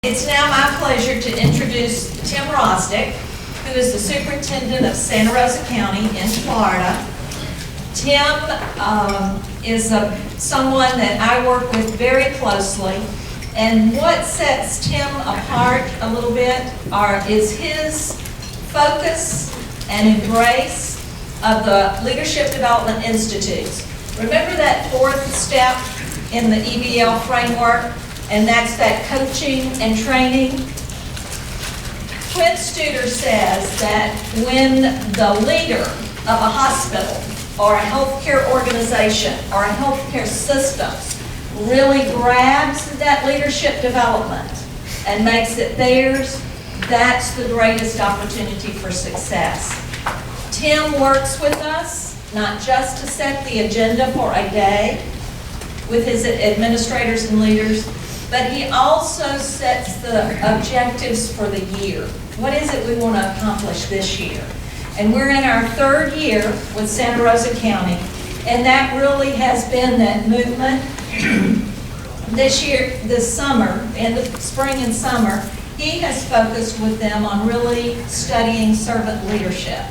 It's now my pleasure to introduce Tim Wyrosdick, who is the Superintendent of Santa Rosa County in Florida. Tim is someone that I work with very closely, and what sets Tim apart a little bit is his focus and embrace of the Leadership Development Institutes. Remember that fourth step in the EBL framework, and that's that coaching and training? Quinn Studer says that when the leader of a hospital or a healthcare organization or a healthcare system really grabs that leadership development and makes it theirs, that's the greatest opportunity for success. Tim works with us not just to set the agenda for a day with his administrators and leaders, but he also sets the objectives for the year. What is it we want to accomplish this year? And we're in our third year with Santa Rosa County, and that really has been that movement. This year, this summer, in the spring and summer, he has focused with them on really studying servant leadership.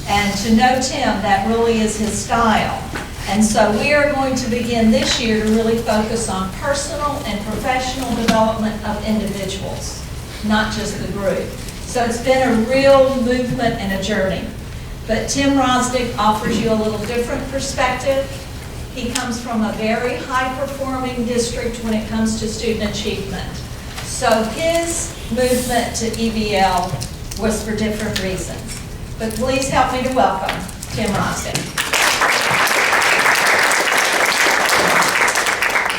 And to know Tim, that really is his style. And so we are going to begin this year to really focus on personal and professional development of individuals, not just the group. So it's been a real movement and a journey. But Tim Wyrosdick offers you a little different perspective. He comes from a very high-performing district when it comes to student achievement. So his movement to EBL was for different reasons. But please help me to welcome Tim Wyrosdick.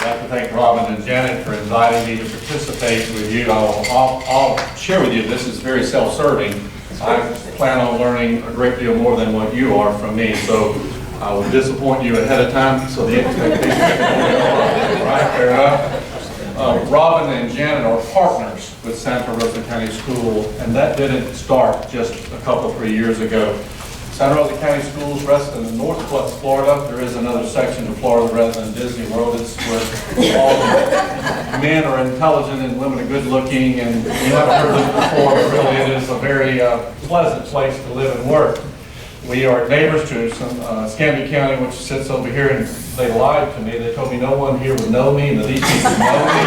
I'd like to thank Robin and Janet for inviting me to participate with you. I'll share with you, this is very self-serving. I plan on learning a great deal more than what you are from me, so I will disappoint you ahead of time, so the expectations are right, fair enough. Robin and Janet are partners with Santa Rosa County School, and that didn't start just a couple, 3 years ago. Santa Rosa County Schools rest in the Northwest Florida. There is another section of Florida rather than Disney World. It's where all the men are intelligent and women are good looking, and you haven't heard this before, but really it is a very pleasant place to live and work. We are neighbors to Escambia County, which sits over here, and they lied to me. They told me no one here would know me, and that these people know me.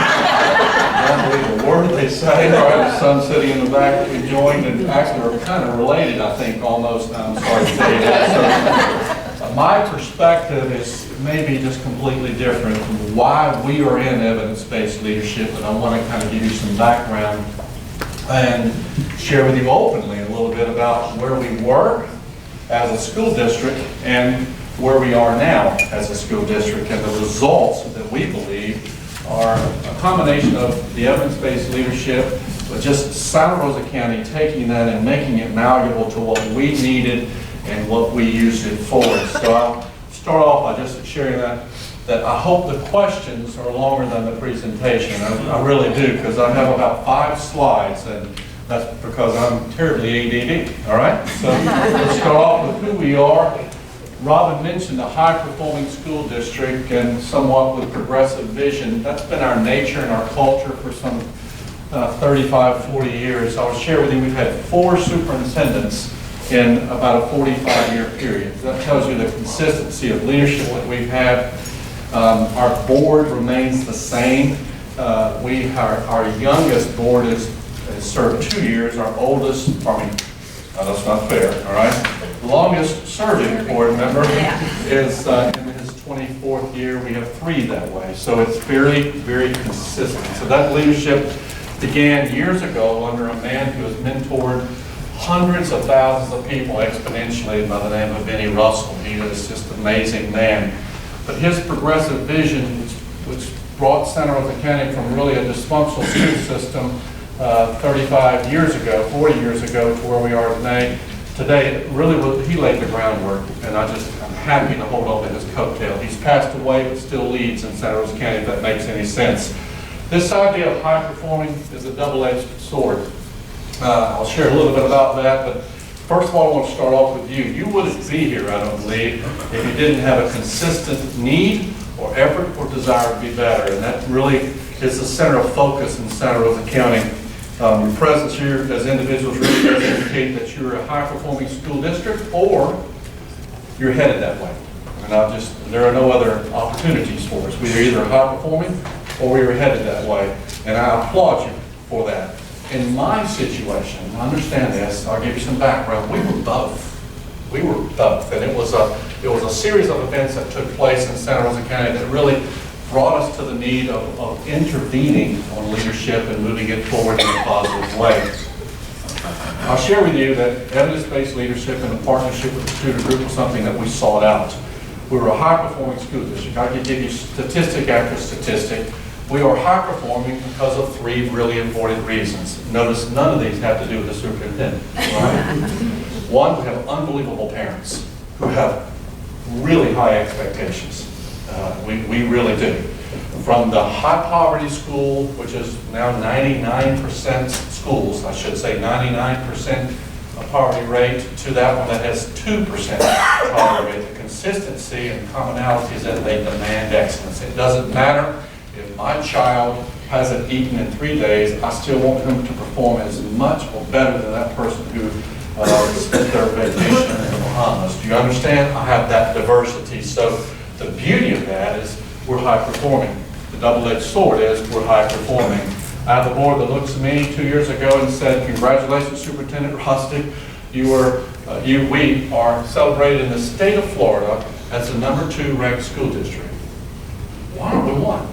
I don't believe a word they say. I have a son sitting in the back that we joined, and actually we're kind of related, I think, almost. I'm sorry to say that. So, my perspective is maybe just completely different from why we are in evidence-based leadership, and I want to kind of give you some background and share with you openly a little bit about where we were as a school district and where we are now as a school district, and the results that we believe are a combination of the evidence-based leadership, but just Santa Rosa County taking that and making it malleable to what we needed and what we used it for. So I'll start off by just sharing that I hope the questions are longer than the presentation. I really do, because I have about 5 slides, and that's because I'm terribly ADD, all right? So let's start off with who we are. Robin mentioned a high-performing school district and somewhat with progressive vision. That's been our nature and our culture for some 35, 40 years. I'll share with you, we've had 4 superintendents in about a 45-year period. That tells you the consistency of leadership that we've had. Our board remains the same. Our youngest board has served 2 years. Our oldest, that's not fair, all right? The longest serving board member is in his 24th year. We have 3 that way. So it's very, very consistent. So that leadership began years ago under a man who has mentored hundreds of thousands of people exponentially by the name of Benny Russell. He is just an amazing man. But his progressive vision, which brought Santa Rosa County from really a dysfunctional school system 35 years ago, 40 years ago, to where we are today, really he laid the groundwork, and I'm happy to hold on to his coattail. He's passed away, but still leads in Santa Rosa County, if that makes any sense. This idea of high performing is a double-edged sword. I'll share a little bit about that, but first of all, I want to start off with you. You wouldn't be here, I don't believe, if you didn't have a consistent need or effort or desire to be better, and that really is the center of focus in Santa Rosa County. Your presence here as individuals really does indicate that you're a high-performing school district or you're headed that way. And there are no other opportunities for us. We are either high-performing or we are headed that way. And I applaud you for that. In my situation, understand this, I'll give you some background. We were both. We were both. And it was a series of events that took place in Santa Rosa County that really brought us to the need of intervening on leadership and moving it forward in a positive way. I'll share with you that evidence-based leadership and a partnership with the student group was something that we sought out. We were a high-performing school district. I could give you statistic after statistic. We are high-performing because of three really important reasons. Notice none of these have to do with the superintendent. Right? One, we have unbelievable parents who have really high expectations. We really do. From the high poverty school, which is now 99% schools, I should say 99% poverty rate, to that one that has 2% poverty rate. The consistency and commonality is that they demand excellence. It doesn't matter if my child hasn't eaten in 3 days, I still want him to perform as much or better than that person who spent their vacation in the Bahamas. Do you understand? I have that diversity. So the beauty of that is we're high performing. The double-edged sword is we're high performing. I have a board that looks at me 2 years ago and said, "Congratulations, Superintendent Wyrosdick. We are celebrated in the state of Florida as the #2 ranked school district." Why aren't we one?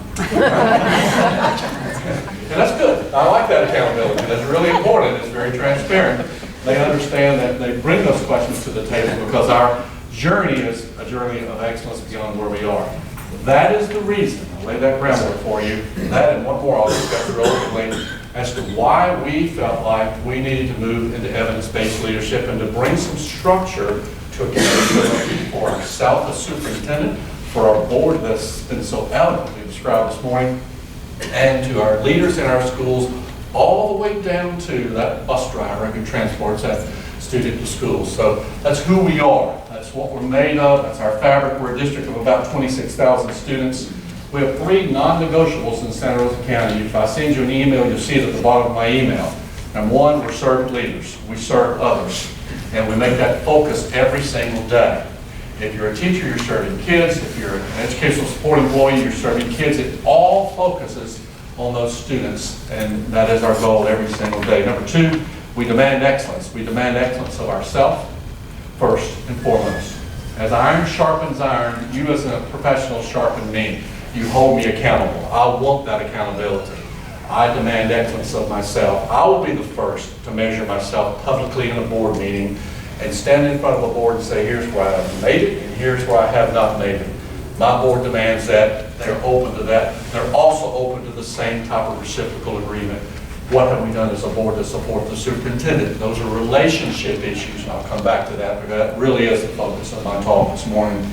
And that's good. I like that accountability. That's really important. It's very transparent. They understand that they bring those questions to the table because our journey is a journey of excellence beyond where we are. That is the reason, I'll lay that groundwork for you, that and one more I'll discuss relatively, as to why we felt like we needed to move into evidence-based leadership and to bring some structure to accountability for ourselves as superintendent, for our board that's been so eloquently described this morning, and to our leaders in our schools, all the way down to that bus driver who transports that student to school. So that's who we are. That's what we're made of. That's our fabric. We're a district of about 26,000 students. We have 3 non-negotiables in Santa Rosa County. If I send you an email, you'll see it at the bottom of my email. Number 1, we're servant leaders. We serve others. And we make that focus every single day. If you're a teacher, you're serving kids. If you're an educational support employee, you're serving kids. It all focuses on those students, and that is our goal every single day. Number 2, we demand excellence. We demand excellence of ourselves first and foremost. As iron sharpens iron, you as a professional sharpen me. You hold me accountable. I want that accountability. I demand excellence of myself. I will be the first to measure myself publicly in a board meeting and stand in front of a board and say, here's where I've made it and here's where I have not made it. My board demands that. They're open to that. They're also open to the same type of reciprocal agreement. What have we done as a board to support the superintendent? Those are relationship issues, and I'll come back to that, because that really is the focus of my talk this morning.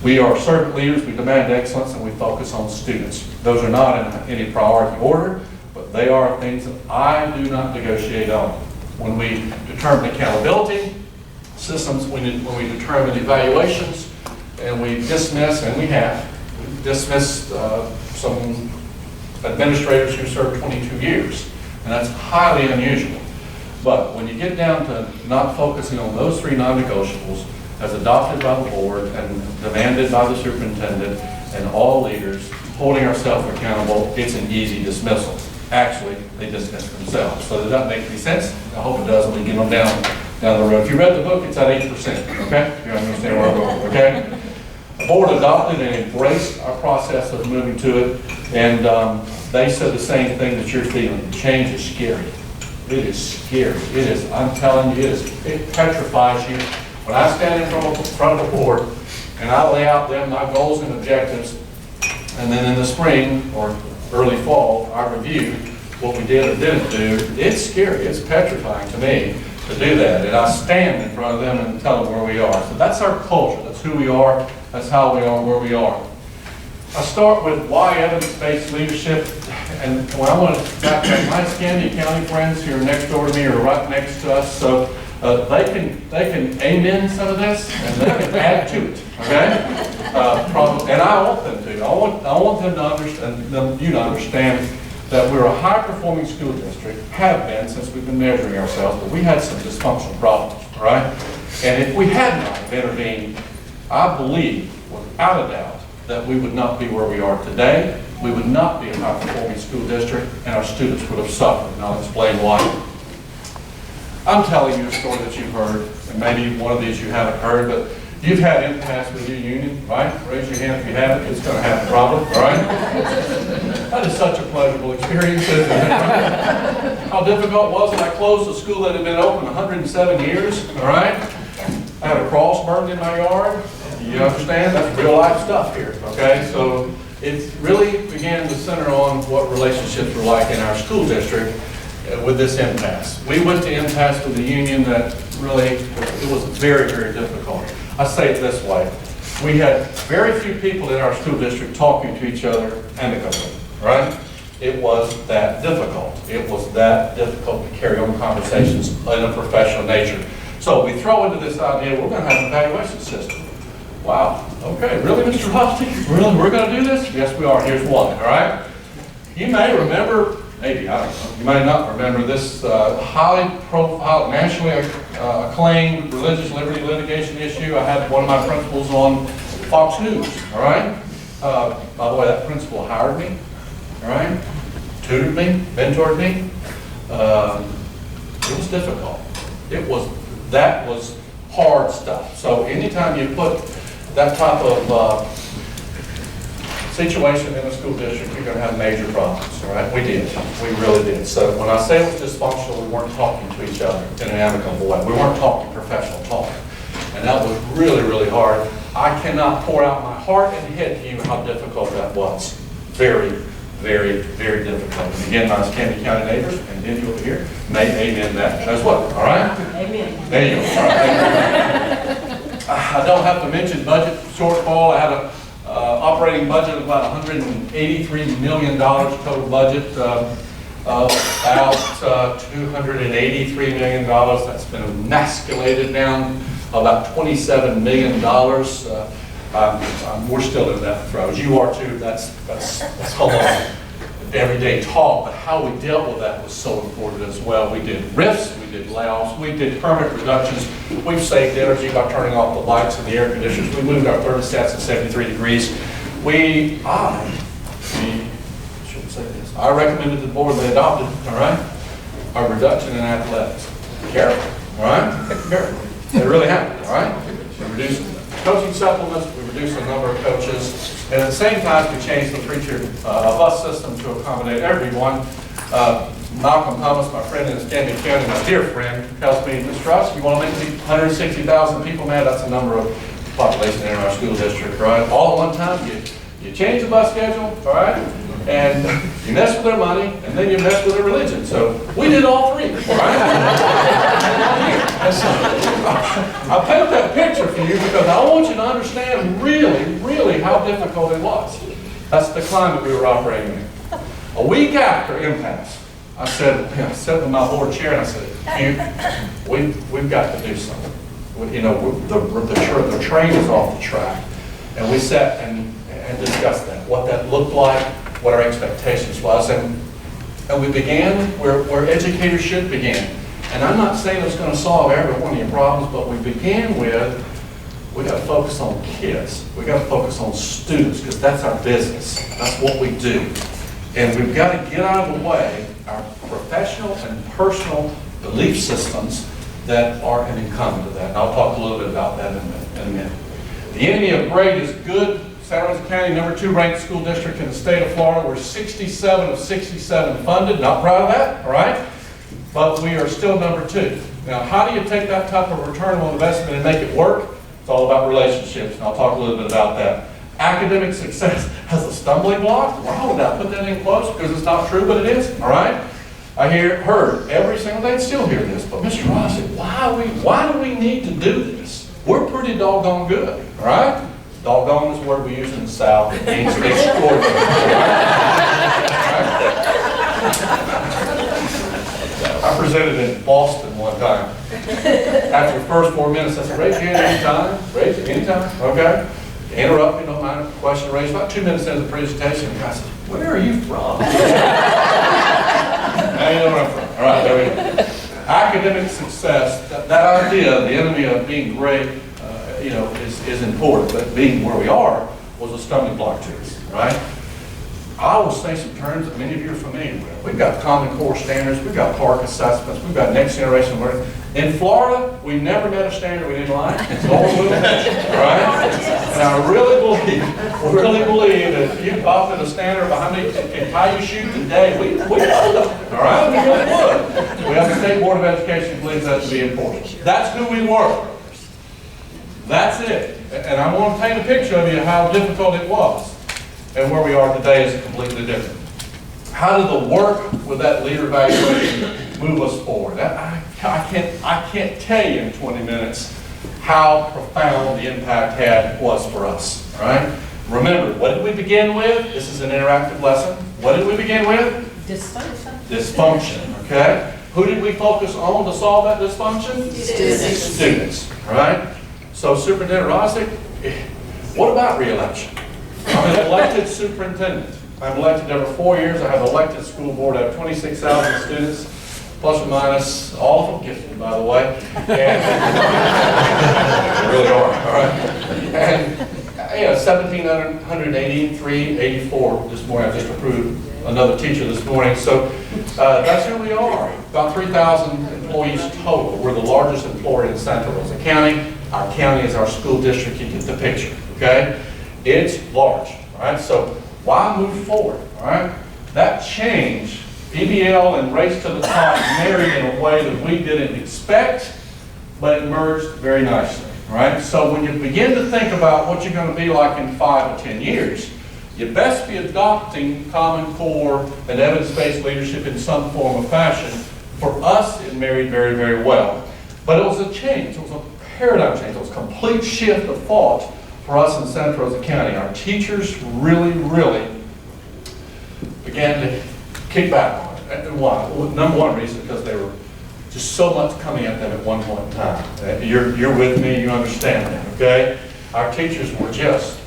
We are servant leaders, we demand excellence, and we focus on students. Those are not in any priority order, but they are things that I do not negotiate on. When we determine accountability systems, when we determine evaluations, and we dismiss, and we have dismissed some administrators who served 22 years, and that's highly unusual. But when you get down to not focusing on those 3 non-negotiables as adopted by the board and demanded by the superintendent and all leaders, holding ourselves accountable, it's an easy dismissal. Actually, they dismiss themselves. So does that make any sense? I hope it does when we get them down the road. If you read the book, it's at 8%, okay? You understand where I'm going, okay? The board adopted and embraced our process of moving to it, and they said the same thing that you're feeling. Change is scary. It is scary. It is, I'm telling you, it petrifies you. When I stand in front of a board and I lay out them my goals and objectives, and then in the spring or early fall, I review what we did or didn't do, it's scary. It's petrifying to me to do that. And I stand in front of them and tell them where we are. So that's our culture. That's who we are. That's how we are, where we are. I start with why evidence-based leadership, and when I want to back up my Scandia County friends who are next door to me or right next to us, so They can amen some of this, and they can add to it, okay? And I want them to. I want them to understand, you to understand that we're a high-performing school district, have been since we've been measuring ourselves, but we had some dysfunctional problems, all right? And if we had not intervened, I believe, without a doubt, that we would not be where we are today. We would not be a high-performing school district, and our students would have suffered, and I'll explain why. I'm telling you a story that you've heard, and maybe one of these you haven't heard, but you've had impasse with your union, right? Raise your hand if you haven't. It's going to happen probably, all right? That is such a pleasurable experience, isn't it? How difficult it was when I closed a school that had been open 107 years, all right? I had a cross burned in my yard. You understand? That's real life stuff here, okay? So it really began to center on what relationships were like in our school district with this impasse. We went to impasse with the union that really, it was very, very difficult. I say it this way. We had very few people in our school district talking to each other amicably, right? It was that difficult. It was that difficult to carry on conversations in a professional nature. So we throw into this idea, we're going to have an evaluation system. Wow, okay, really, Mr. Wyrosdick? Really, we're going to do this? Yes, we are. Here's one, all right? You may remember, maybe, I don't know, you may not remember this highly profiled, nationally acclaimed religious liberty litigation issue. I had one of my principals on Fox News, all right? By the way, that principal hired me, all right? Tutored me, mentored me. It was difficult. That was hard stuff. So anytime you put that type of situation in a school district, you're going to have major problems, all right? We did. We really did. So when I say it was dysfunctional, we weren't talking to each other in an amicable way. We weren't talking professional talk. And that was really, really hard. I cannot pour out my heart and head to you how difficult that was. Very, very, very difficult. And again, my Candy County neighbors, and Denny over here, may amen that as well, all right? Amen. There you go. All right. I don't have to mention budget shortfall. I had an operating budget of about $183 million total budget, about $283 million. That's been emasculated down about $27 million. We're still in that throes. You are too. That's almost everyday talk, but how we dealt with that was so important as well. We did RIFs, we did layoffs, we did permanent reductions. We've saved energy by turning off the lights and the air conditioners. We moved our thermostats to 73 degrees. I recommended to the board they adopted, all right, a reduction in athletics. Careful, all right? Careful. It really happened, all right? We reduced coaching supplements, we reduced the number of coaches, and at the same time, we changed the bus system to accommodate everyone. Malcolm Thomas, my friend in Candy County, my dear friend, tells me, Mr. Ross, you want to make 160,000 people mad? That's the number of population in our school district, right? All at one time, you change the bus schedule, all right? And you mess with their money, and then you mess with their religion. So we did all three, all right? I paint that picture for you because I want you to understand really, really how difficult it was. That's the climate we were operating in. A week after impasse, I said to my board chair, and I said, we've got to do something. You know, the train is off the track. And we sat and discussed that, what that looked like, what our expectations was, and we began where educators should begin. And I'm not saying it's going to solve every one of your problems, but we began with, we got to focus on kids. We got to focus on students, because that's our business. That's what we do. And we've got to get out of the way our professional and personal belief systems that are an incumbent to that. And I'll talk a little bit about that in a minute. The enemy of great is good. Santa Rosa County, number 2 ranked school district in the state of Florida. We're 67 of 67 funded. Not proud of that, all right? But we are still number 2. Now, how do you take that type of return on investment and make it work? It's all about relationships, and I'll talk a little bit about that. Academic success has a stumbling block. Why would I put that in quotes? Because it's not true, but it is, all right? I heard every single day, and still hear this, but Mr. Ross said, why do we need to do this? We're pretty doggone good, all right? Doggone is a word we use in the South. It means extraordinary. I presented in Boston one time, After the first 4 minutes, I said, raise your hand anytime, raise it anytime, okay? Interrupt me, don't mind, question raised. About 2 minutes into the presentation, the guy said, where are you from? Now you know where I'm from. All right, there we go. Academic success, that idea, the enemy of being great, is important, but being where we are was a stumbling block to us, right? I will say some terms that many of you are familiar with. We've got Common Core standards, we've got PARC assessments, we've got next generation learning. In Florida, we never met a standard we didn't like. It's always been mentioned, right? And I really believe that if you adopted a standard of how many can tie you shoot today, we know them, all right? We really would. We have the State Board of Education believes that to be important. That's who we were. That's it. And I want to paint a picture of you how difficult it was. And where we are today is completely different. How did the work with that leader evaluation move us forward? I can't tell you in 20 minutes how profound the impact was for us, all right? Remember, what did we begin with? This is an interactive lesson. What did we begin with? Dysfunction. Dysfunction, okay? Who did we focus on to solve that dysfunction? Students, all right? So Superintendent Wyrosdick, what about re-election? I'm an elected superintendent. I'm elected every 4 years. I have an elected school board. I have 26,000 students, plus or minus, all of them gifted, by the way. And they really are, all right? And 1,783, 84 this morning. I just approved another teacher this morning. So that's who we are. About 3,000 employees total. We're the largest employer in Santa Rosa County. Our county is our school district. You get the picture, okay? It's large, all right? So why move forward, all right? That change, PBL and Race to the Top married in a way that we didn't expect, but it merged very nicely, all right? So when you begin to think about what you're going to be like in 5 or 10 years, you best be adopting Common Core and evidence-based leadership in some form or fashion. For us, it married very, very well. But it was a change. It was a paradigm change. It was a complete shift of thought for us in Santa Rosa County. Our teachers really began to kick back on it. And why? Well, number one reason, because they were just so much coming at them at one point in time. You're with me, you understand that, okay? Our teachers were just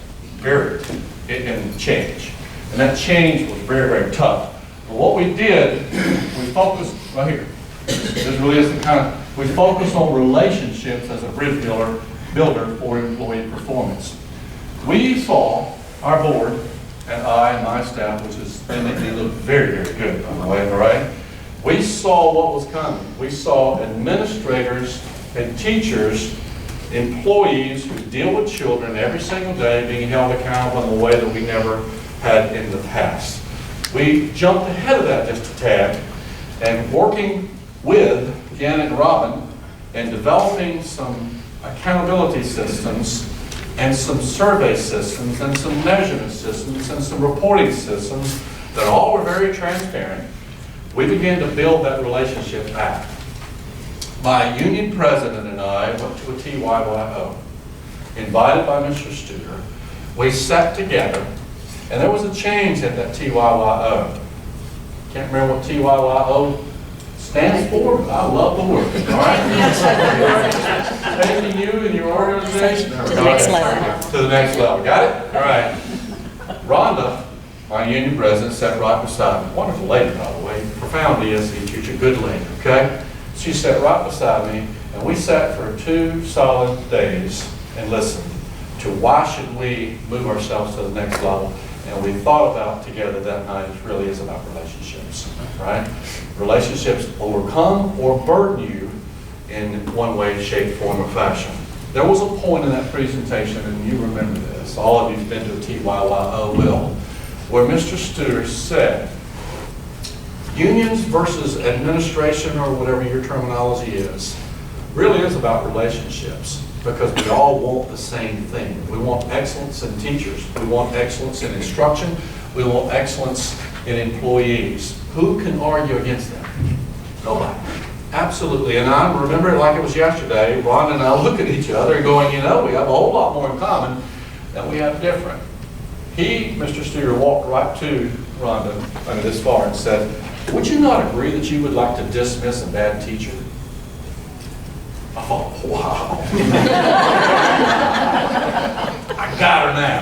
buried in change. And that change was very, very tough. But what we did, we focused, right here, this really is the kind of, we focused on relationships as a bridge builder for employee performance. We saw, our board, and I and my staff, which is, and they look very, very good, by the way, all right? We saw what was coming. We saw administrators and teachers, employees who deal with children every single day being held accountable in a way that we never had in the past. We jumped ahead of that just a tad, and working with Janet and Robin and developing some accountability systems and some survey systems and some measurement systems and some reporting systems that all were very transparent, we began to build that relationship back. My union president and I went to a TYYO, invited by Mr. Studer. We sat together, and there was a change at that TYYO. Can't remember what TYYO stands for, but I love the word, all right? Taking you and your organization to the next level. To the next level. Got it? All right. Rhonda, my union president, sat right beside me. Wonderful lady, by the way. Profound ESE teacher, good lady, okay? She sat right beside me, and we sat for 2 solid days and listened to why should we move ourselves to the next level. And we thought about together that night, it really is about relationships, right? Relationships overcome or burden you in one way, shape, form, or fashion. There was a point in that presentation, and you remember this, all of you who've been to a TYYO will, where Mr. Studer said, unions versus administration, or whatever your terminology is, really is about relationships, because we all want the same thing. We want excellence in teachers. We want excellence in instruction. We want excellence in employees. Who can argue against that? Nobody. Absolutely. And I remember it like it was yesterday. Ron and I look at each other going, we have a whole lot more in common than we have different. Mr. Studer, walked right to Rhonda, this far, and said, would you not agree that you would like to dismiss a bad teacher? I thought, wow. I got her now,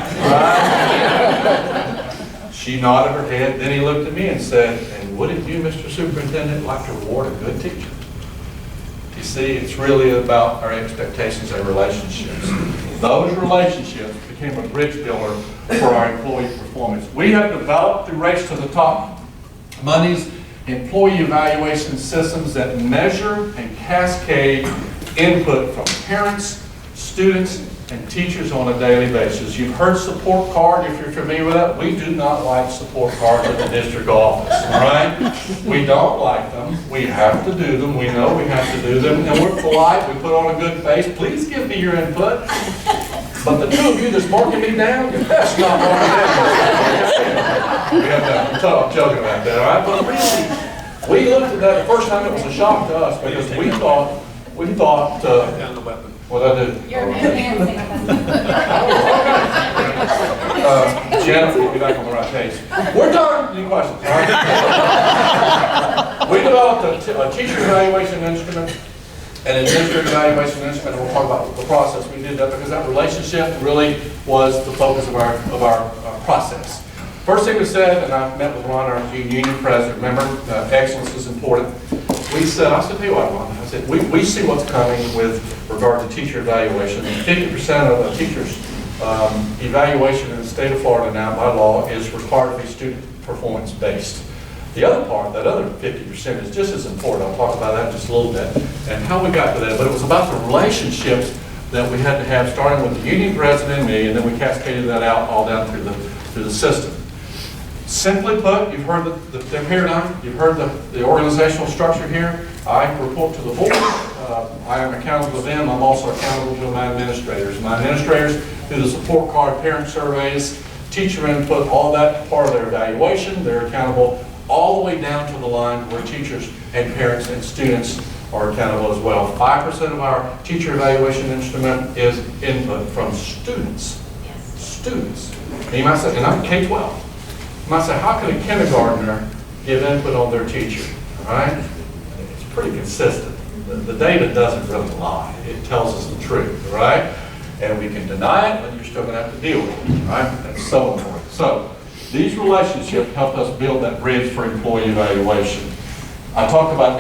right? She nodded her head, then he looked at me and said, and wouldn't you, Mr. Superintendent, like to reward a good teacher? You see, it's really about our expectations and relationships. Those relationships became a bridge builder for our employee performance. We have developed through Race to the Top Money's employee evaluation systems that measure and cascade input from parents, students, and teachers on a daily basis. You've heard support card, if you're familiar with that. We do not like support cards at the district office, all right? We don't like them. We have to do them. We know we have to do them, and we're polite. We put on a good face. Please give me your input. But the two of you that's marking me down, that's not marking me down. We have that. I'm joking about that, all right? But really, we looked at that the first time. It was a shock to us because we thought, what'd I do? You're advancing. Jennifer, we'll be back on the right page. We're done. Any questions? All right. We developed a teacher evaluation instrument and an administrative evaluation instrument, and we'll talk about the process. We did that because that relationship really was the focus of our process. First thing we said, and I met with Ron, our union president, remember, excellence is important. I said, tell you what, Ron, I said, we see what's coming with regard to teacher evaluation. 50% of a teacher's evaluation in the state of Florida now by law is required to be student performance based. The other part, that other 50% is just as important. I'll talk about that in just a little bit and how we got to that. But it was about the relationships that we had to have, starting with the union president and me, and then we cascaded that out all down through the system. Simply put, you've heard the paradigm, you've heard the organizational structure here. I report to the board. I am accountable to them. I'm also accountable to my administrators. My administrators do the support card, parent surveys, teacher input, all that part of their evaluation. They're accountable all the way down to the line where teachers and parents and students are accountable as well. 5% of our teacher evaluation instrument is input from students. Yes. Students. And you might say, and I'm K-12. You might say, how can a kindergartner give input on their teacher? All right? It's pretty consistent. The data doesn't really lie. It tells us the truth, all right? And we can deny it, but you're still going to have to deal with it, all right? That's so important. So these relationships help us build that bridge for employee evaluation. I talked about